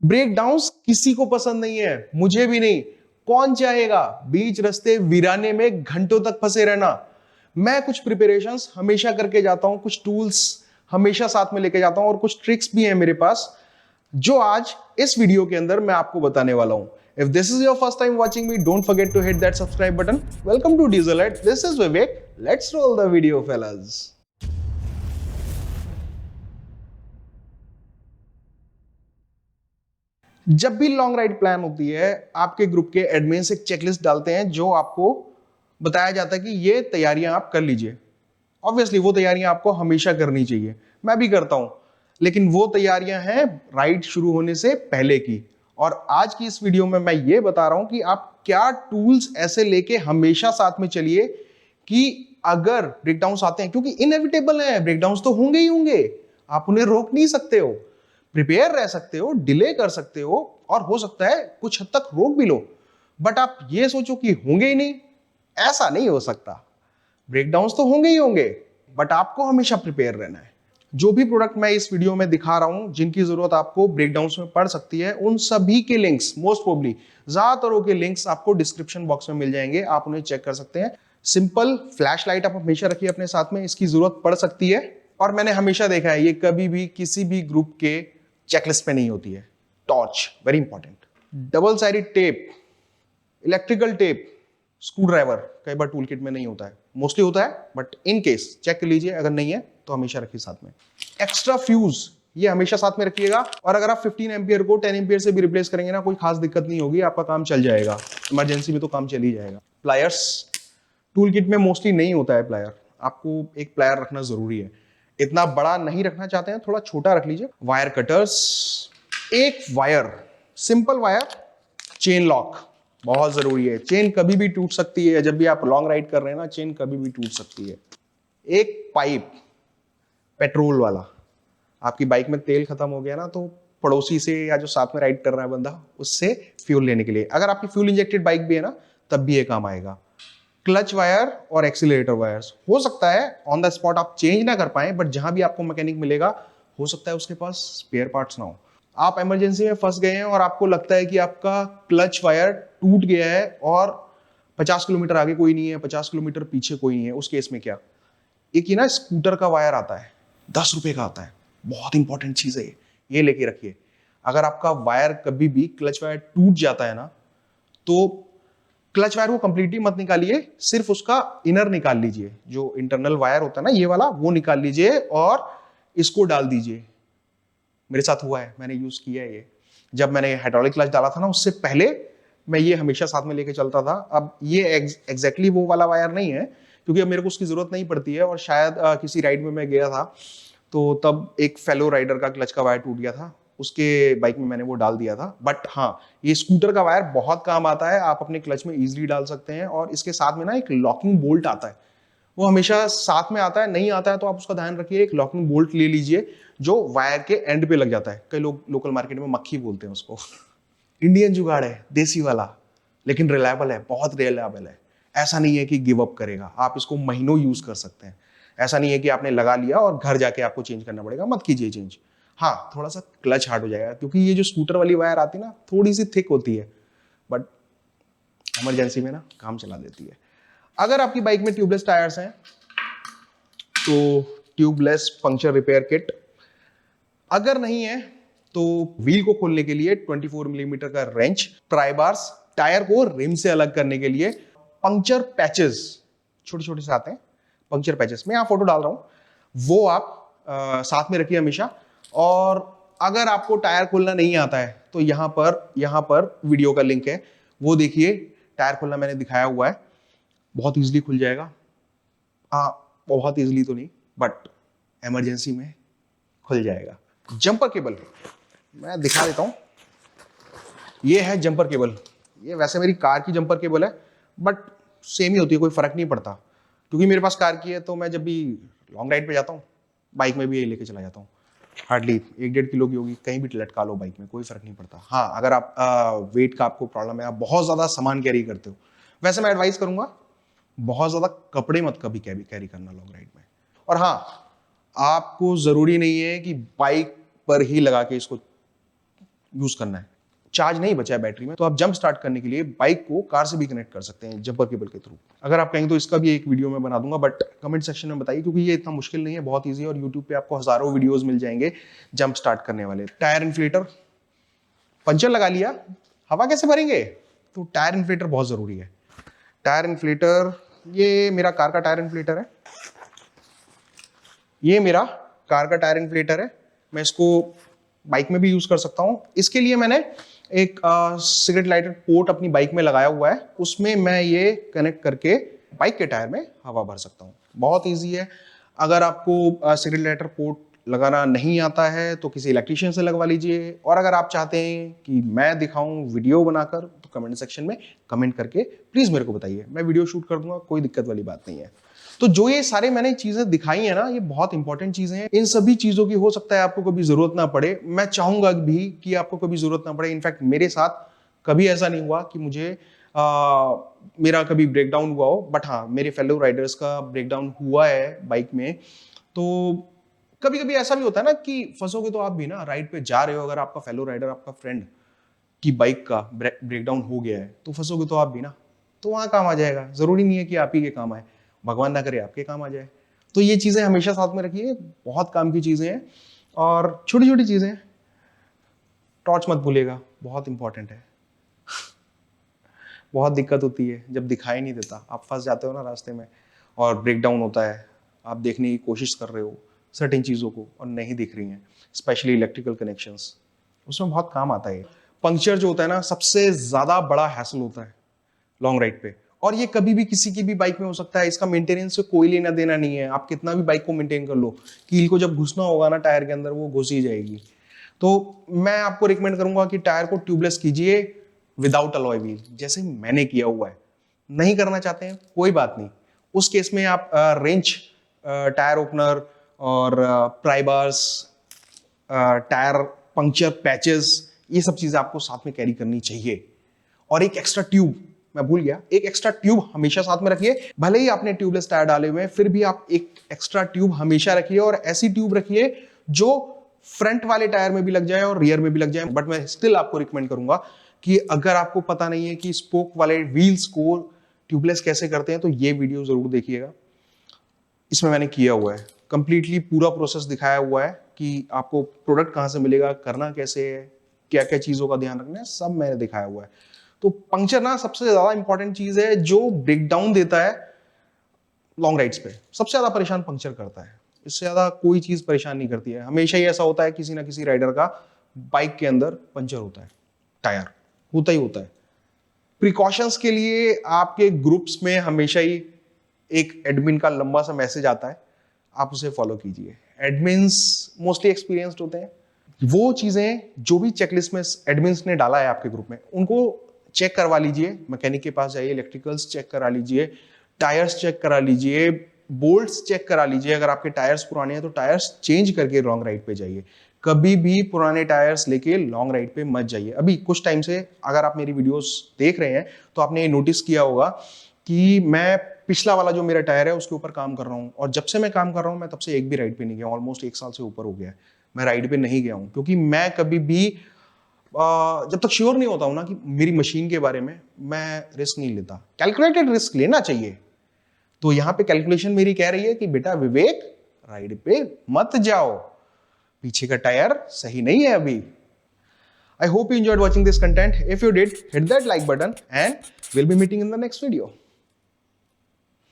Break downs किसी को पसंद नहीं है, मुझे भी नहीं। कौन चाहेगा बीच रास्ते वीराने में घंटों तक फंसे रहना। मैं कुछ प्रिपरेशंस हमेशा करके जाता हूं, कुछ टूल्स हमेशा साथ में लेके जाता हूं और कुछ ट्रिक्स भी हैं मेरे पास जो आज इस वीडियो के अंदर मैं आपको बताने वाला हूं। If this is your first time watching me, don't forget to hit that subscribe button. Welcome to डीजलराइट, this is Vivek, let's roll the video fellas. जब भी लॉन्ग राइड प्लान होती है, आपके ग्रुप के एडमिन्स एक चेकलिस्ट डालते हैं जो आपको बताया जाता है कि ये तैयारियां आप कर लीजिए। ऑब्वियसली वो तैयारियां आपको हमेशा करनी चाहिए, मैं भी करता हूं, लेकिन वो तैयारियां हैं राइड शुरू होने से पहले की। और आज की इस वीडियो में मैं ये बता रहा हूं कि आप क्या टूल्स ऐसे लेके हमेशा साथ में चलिए कि अगर ब्रेकडाउन्स आते हैं, क्योंकि इनएविटेबल है, ब्रेकडाउन्स तो होंगे ही होंगे, आप उन्हें रोक नहीं सकते हो। प्रिपेयर रह सकते हो, डिले कर सकते हो और हो सकता है कुछ हद तक रोक भी लो, बट आप ये सोचो कि होंगे ही नहीं, ऐसा नहीं हो सकता। ब्रेकडाउन्स तो होंगे ही होंगे, बट आपको हमेशा प्रिपेयर रहना है। जो भी प्रोडक्ट मैं इस वीडियो में दिखा रहा हूं जिनकी जरूरत आपको ब्रेकडाउन्स में पड़ सकती है, उन सभी के लिंक्स, मोस्ट प्रोबेबली ज्यादातर के लिंक्स आपको डिस्क्रिप्शन बॉक्स में मिल जाएंगे, आप उन्हें चेक कर सकते हैं। सिंपल फ्लैश लाइट आप हमेशा रखिए अपने साथ में, इसकी जरूरत पड़ सकती है। और मैंने हमेशा देखा है ये कभी भी किसी भी ग्रुप के चेकलिस्ट पे नहीं होती है। Torch very important, double sided tape, electrical tape, screw driver कई बार टूल किट में नहीं होता है, मोस्टली होता है, बट इन केस चेक कर लीजिए, अगर नहीं है तो हमेशा रखिए साथ में। एक्स्ट्रा फ्यूज ये हमेशा साथ में रखिएगा, और अगर आप 15 एम्पियर को 10 एम्पियर से भी रिप्लेस करेंगे ना, कोई खास दिक्कत नहीं होगी, आपका काम चल जाएगा। इमरजेंसी में तो काम चल ही जाएगा। प्लायर्स टूल किट में मोस्टली नहीं होता है प्लायर, आपको एक प्लायर रखना जरूरी है। इतना बड़ा नहीं रखना चाहते हैं, थोड़ा छोटा रख लीजिए। वायर कटर्स, एक wire, simple wire, chain lock बहुत जरूरी है। चेन कभी भी टूट सकती है, जब भी आप लॉन्ग राइड कर रहे हैं ना, चेन कभी भी टूट सकती है। एक पाइप पेट्रोल वाला, आपकी बाइक में तेल खत्म हो गया ना, तो पड़ोसी से या जो साथ में राइड कर रहा है बंदा, उससे फ्यूल लेने के लिए, अगर आपकी फ्यूल इंजेक्टेड बाइक भी है ना, तब भी ये काम आएगा। क्लच वायर और एक्सीलरेटर वायर्स, हो सकता है ऑन द स्पॉट आप चेंज ना कर पाए, बट जहां भी आपको मैकेनिक मिलेगा, हो सकता है उसके पास स्पेयर पार्ट्स ना हो। आप इमरजेंसी में फंस गए हैं और आपको लगता है कि आपका क्लच वायर टूट गया है और 50 किलोमीटर आगे कोई नहीं है, 50 किलोमीटर पीछे कोई नहीं है, उस केस में क्या? एक ये ना स्कूटर का वायर आता है, 10 रुपए का आता है, बहुत इंपॉर्टेंट चीज है ये लेके रखिए। अगर आपका वायर कभी भी क्लच वायर टूट जाता है ना, तो क्लच वायर को कंप्लीटली मत निकालिए, सिर्फ उसका इनर निकाल लीजिए, जो इंटरनल वायर होता है ना ये वाला, वो निकाल लीजिए और इसको डाल दीजिए। मेरे साथ हुआ है, मैंने यूज किया है ये। जब मैंने हाइड्रोलिक क्लच डाला था ना, उससे पहले मैं ये हमेशा साथ में लेके चलता था। अब ये एग्जैक्टली वो वाला वायर नहीं है, क्योंकि अब मेरे को उसकी जरूरत नहीं पड़ती है, और शायद किसी राइड में मैं गया था, तो तब एक फेलो राइडर का क्लच का वायर टूट गया था, उसके बाइक में मैंने वो डाल दिया था। बट हाँ, ये स्कूटर का वायर बहुत काम आता है, आप अपने क्लच में इजीली डाल सकते हैं। और इसके साथ में ना एक लॉकिंग बोल्ट आता है, वो हमेशा साथ में आता है, नहीं आता है तो आप उसका ध्यान रखिए। एक लॉकिंग बोल्ट ले लीजिए जो वायर के एंड पे लग जाता है, कई लोग लोकल मार्केट में मक्खी बोलते हैं उसको। इंडियन जुगाड़ है, देसी वाला, लेकिन रिलायबल है, बहुत रिलायबल है। ऐसा नहीं है कि गिव अप करेगा, आप इसको महीनों यूज कर सकते हैं। ऐसा नहीं है कि आपने लगा लिया और घर जाके आपको चेंज करना पड़ेगा, मत कीजिए चेंज। हाँ, थोड़ा सा क्लच हार्ड हो जाएगा, क्योंकि ये जो स्कूटर वाली वायर आती है ना, थोड़ी सी थिक होती है, बट इमरजेंसी में ना काम चला देती है। अगर आपकी बाइक में ट्यूबलेस टायर्स हैं तो ट्यूबलेस पंक्चर रिपेयर किट, अगर नहीं है तो व्हील को खोलने के लिए 24 मिलीमीटर का रेंच, प्राई बार्स, टायर को रिम से अलग करने के लिए पंक्चर पैचेस, छोटे छोटे से आते हैं पंक्चर पैचेस, मैं यहां फोटो डाल रहा हूं, वो आप साथ में रखिए हमेशा। और अगर आपको टायर खोलना नहीं आता है तो यहां पर वीडियो का लिंक है, वो देखिए। टायर खोलना मैंने दिखाया हुआ है, बहुत इजीली खुल जाएगा। हाँ, बहुत इजीली तो नहीं, बट इमरजेंसी में खुल जाएगा। जंपर केबल मैं दिखा देता हूं, ये है जंपर केबल। ये वैसे मेरी कार की जंपर केबल है, बट सेम ही होती है, कोई फर्क नहीं पड़ता, क्योंकि मेरे पास कार की है, तो मैं जब भी लॉन्ग राइड पे जाता हूँ, बाइक में भी यही लेके चला जाता हूँ। हार्डली 1-1.5 किलो की होगी, कहीं भी लटका लो बाइक में, कोई फर्क नहीं पड़ता। हाँ, अगर आप वेट का आपको प्रॉब्लम है, आप बहुत ज्यादा सामान कैरी करते हो, वैसे मैं एडवाइस करूंगा बहुत ज्यादा कपड़े मत कभी कैरी करना लॉन्ग राइड में। और हाँ, आपको जरूरी नहीं है कि बाइक पर ही लगा के इसको यूज करना है, चार्ज नहीं बचा है बैटरी में, तो आप जंप स्टार्ट करने के लिए बाइक को कार से भी कनेक्ट कर सकते हैं जंपर केबल के थ्रू। अगर आप कहेंगे तो इसका भी एक वीडियो मैं बना दूंगा, बट कमेंट सेक्शन में बताइए, क्योंकि ये इतना मुश्किल नहीं है, बहुत ईजी है और यूट्यूब पे आपको हजारों वीडियोस मिल जाएंगे जंप स्टार्ट करने वाले। टायर इन्फ्लेटर, पंचर लगा लिया, हवा कैसे भरेंगे, तो टायर इन्फ्लेटर बहुत जरूरी है। टायर इन्फ्लेटर, ये मेरा कार का टायर इन्फ्लेटर है, ये मेरा कार का टायर इन्फ्लेटर है। मैं इसको बाइक में भी यूज कर सकता हूं। इसके लिए मैंने एक सिगरेट लाइटर पोर्ट अपनी बाइक में लगाया हुआ है, उसमें मैं ये कनेक्ट करके बाइक के टायर में हवा भर सकता हूँ। बहुत इजी है। अगर आपको सिगरेट लाइटर पोर्ट लगाना नहीं आता है तो किसी इलेक्ट्रीशियन से लगवा लीजिए, और अगर आप चाहते हैं कि मैं दिखाऊं वीडियो बनाकर तो कमेंट सेक्शन में कमेंट करके प्लीज मेरे को बताइए, मैं वीडियो शूट कर दूंगा, कोई दिक्कत वाली बात नहीं है। तो जो ये सारे मैंने चीजें दिखाई है ना, ये बहुत इंपॉर्टेंट चीजें हैं। इन सभी चीजों की हो सकता है आपको कभी जरूरत ना पड़े, मैं चाहूंगा भी कि आपको कभी जरूरत ना पड़े। इनफैक्ट मेरे साथ कभी ऐसा नहीं हुआ कि मुझे मेरा कभी ब्रेकडाउन हुआ हो, बट हाँ मेरे फेलो राइडर्स का ब्रेकडाउन हुआ है बाइक में। तो कभी कभी ऐसा भी होता है ना कि फंसोगे तो आप भी ना, राइड पे जा रहे हो, अगर आपका फेलो राइडर आपका फ्रेंड की बाइक का ब्रेकडाउन हो गया है तो फंसोगे तो आप भी ना, तो वहां काम आ जाएगा। जरूरी नहीं है कि आप ही के काम आए, भगवान ना करे आपके काम आ जाए। तो ये चीजें हमेशा साथ में रखिए, बहुत काम की चीजें हैं। और छोटी छोटी चीजें, टॉर्च मत भूलिएगा, बहुत इंपॉर्टेंट है। बहुत दिक्कत होती है जब दिखाई नहीं देता, आप फंस जाते हो ना रास्ते में और ब्रेकडाउन होता है, आप देखने की कोशिश कर रहे हो सर्टेन चीजों को और नहीं दिख रही हैं, स्पेशली इलेक्ट्रिकल कनेक्शंस, उसमें बहुत काम आता है। पंक्चर जो होता है ना, सबसे ज्यादा बड़ा हैसल होता है लॉन्ग राइड पे, और ये कभी भी किसी की भी बाइक में हो सकता है। इसका मेंटेनेंस से कोई लेना देना नहीं है, आप कितना भी बाइक को मेंटेन कर लो, कील को जब घुसना होगा ना टायर के अंदर, वो घुस ही जाएगी। तो मैं आपको रिकमेंड करूंगा कि टायर को ट्यूबलेस कीजिए विदाउट अलॉय व्हील, जैसे मैंने किया हुआ है। नहीं करना चाहते हैं कोई बात नहीं, उस केस में आप रेंच, टायर ओपनर और प्राई बार्स, टायर पंक्चर पैचेस, ये सब चीजें आपको साथ में कैरी करनी चाहिए। और एक एक्स्ट्रा ट्यूब, मैं भूल गया, एक एक्स्ट्रा ट्यूब हमेशा साथ में रखिए। भले ही आपने ट्यूबलेस टायर डाले हुए हैं, फिर भी आप एक एक्स्ट्रा ट्यूब हमेशा रखिए, और ऐसी ट्यूब रखिए जो फ्रंट वाले टायर में भी लग जाए और रियर में भी लग जाए। बट मैं स्टिल आपको रिकमेंड करूंगा कि अगर आपको पता नहीं है कि स्पोक वाले व्हील्स को ट्यूबलेस कैसे करते हैं, तो ये वीडियो जरूर देखिएगा। इसमें मैंने किया हुआ है, कंप्लीटली पूरा प्रोसेस दिखाया हुआ है कि आपको प्रोडक्ट कहां से मिलेगा, करना कैसे है, क्या क्या चीजों का ध्यान रखना है, सब मैंने दिखाया हुआ है। तो पंक्चर ना सबसे ज्यादा इंपॉर्टेंट चीज है जो ब्रेकडाउन देता है लॉन्ग राइड्स पे, सबसे ज्यादा परेशान पंक्चर करता है। इससे ज्यादा कोई चीज परेशान नहीं करती है। हमेशा ही ऐसा होता है किसी ना किसी राइडर का बाइक के अंदर पंचर होता है, टायर होता ही होता है। प्रिकॉशंस के लिए आपके ग्रुप्स में हमेशा ही एक एडमिन का लंबा सा मैसेज आता है, आप उसे फॉलो कीजिए। एडमिन्स मोस्टली एक्सपीरियंस्ड होते हैं। वो चीजें जो भी चेकलिस्ट में एडमिन्स ने डाला है आपके ग्रुप में, उनको चेक करवा लीजिए, मैकेनिक के पास जाइए, इलेक्ट्रिकल्स चेक करा लीजिए, टायर्स चेक करा लीजिए, बोल्ट्स चेक करा लीजिए। अगर आपके टायर्स पुराने हैं तो टायर्स चेंज करके लॉन्ग राइड पे जाइए। कभी भी पुराने टायर्स लेके लॉन्ग राइड पे मत जाइए। अभी कुछ टाइम से अगर आप मेरी वीडियोस देख रहे हैं तो आपने ये नोटिस किया होगा कि मैं पिछला वाला जो मेरा टायर है उसके ऊपर काम कर रहा हूँ, और जब से मैं काम कर रहा हूँ मैं तब से एक भी राइड पे नहीं गया। ऑलमोस्ट 1 साल से ऊपर हो गया है मैं राइड पे नहीं गया हूँ, क्योंकि मैं कभी भी जब तक श्योर नहीं होता हूं ना कि मेरी मशीन के बारे में, मैं रिस्क नहीं लेता। कैलकुलेटेड रिस्क लेना चाहिए। तो यहां पे कैलकुलेशन मेरी कह रही है कि बेटा विवेक, राइड पे मत जाओ, पीछे का टायर सही नहीं है अभी। I hope you enjoyed watching this content. If you did, hit that like button and we'll be meeting in the next video.